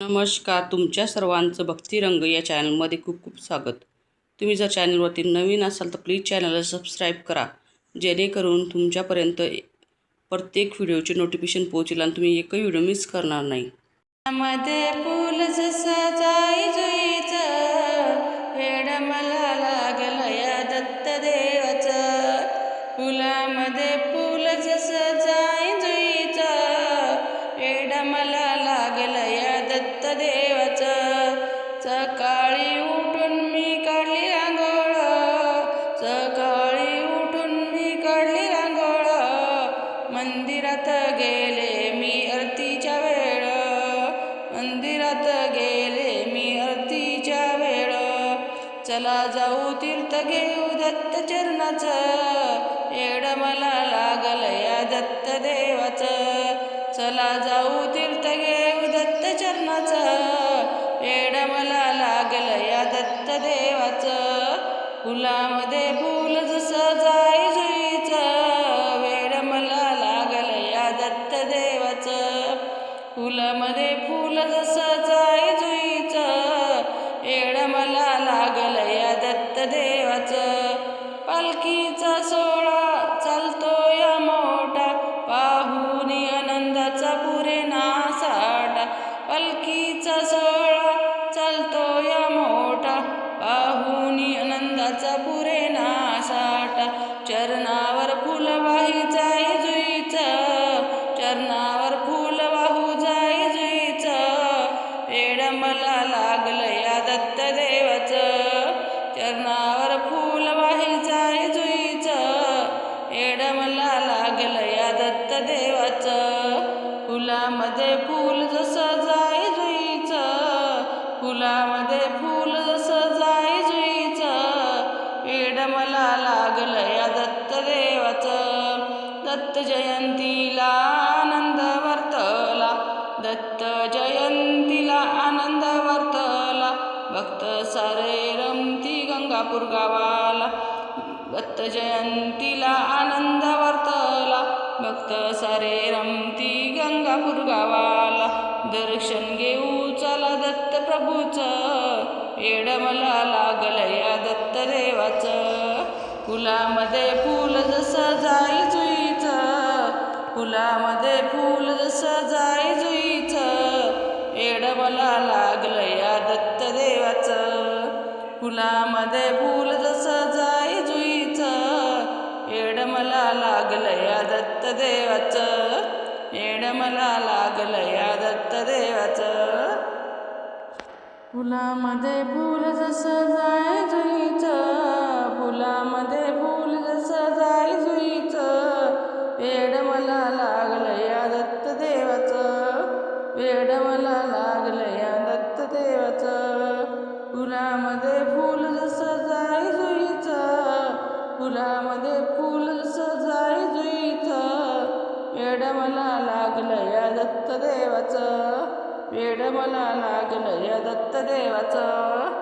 नमस्कार, तुमच्या सर्वांचं भक्तिरंग या चॅनलमध्ये खूप खूप स्वागत. तुम्ही जर चॅनलवरती नवीन असाल तर प्लीज चॅनलला सबस्क्राईब करा, जेणेकरून तुमच्यापर्यंत प्रत्येक व्हिडिओचे नोटिफिकेशन पोहोचेल आणि तुम्ही एकही व्हिडिओ मिस करणार नाही. मध्ये फुल जसं जाई जुईचं, वेड मला लागलं या दत्तदेवाचं. फुलामध्ये फुल जसं जाई जुईचं, वेड मला लागलं या दत्तदेवाचं. सकाळी उठून मी काढली रांगोळ, सकाळी उठून मी काढली रांगोळ. मंदिरात गेले मी आरतीच्या वेळ, मंदिरात गेले मी आरतीच्या वेळ. चला जाऊ तीर्थ घेऊ दत्त चरणाचं, वेड मला लागलं या दत्त देवाचं. चला जाऊ तीर्थ घेऊ दत्त चरणाचं, वेड मला लागलं या दत्त देवाचं. फुलामध्ये फुल जसं जाई जुईचं, वेड मला लागलं या दत्त देवाचं. फुलामध्ये फुल जसं जाई जुईचं, वेड मला लागलं या दत्त देवाचं. पालखीचा सोहळा चालतो या मोठा, पाहुनी आनंदाचा पुरे नासाटा. पालखीचा सोहळा चालतो या मोठा, पाहुनी आनंदाचा पुरे नासाटा. चरणावर फुल वाही जाई जुईचं, चरणावर फुल वाहू जाई जुईचं, वेड मला लागलं या दत्त देवाचं. चरणावर फुल वाही जाई जुईचं, वेड मला लागलं या दत्त देवाचं. फुलामध्ये फुल जसं जाई जुईचं, फुलामध्ये फुल जसं जाई जुईचं, वेड मला लागलं या दत्त देवाचं. दत्त जयंतीला आनंद वर्तला, दत्त जयंतीला आनंद वर्तला. भक्त सारे रमती गंगापूर गावाला, दत्त जयंतीला आनंद वर्तला. भक्त सारे रमती गंगापूर गावाला. दर्शन घेऊ चला दत्त प्रभूचं, वेड मला लागलं या दत्त देवाचं. फुलामध्ये फुल जसं जाई जुईचं, फुलामध्ये फुल जसं जाई जुईचं, वेड मला लागलं या दत्त देवाचं. फुलामध्ये फुल जसं जाई जुईचं, वेड मला लागलं या दत्त देवाचं. वेड मला लागलं या दत्त देवाचं. फुलामध्ये फुल जसं जाई जुईचं, फुलामध्ये फुल जसं जाई जुईचं, वेड मला लागलं या दत्त देवाचं. वेड मला लागलं या दत्त देवाचं. फुलामध्ये फुल जसं जाई जुईचं, फुलामध्ये फुल जसं जाई जुईचं, वेड मला लागलं या दत्त देवाचं. वेड मला लागलं या दत्त देवाचं.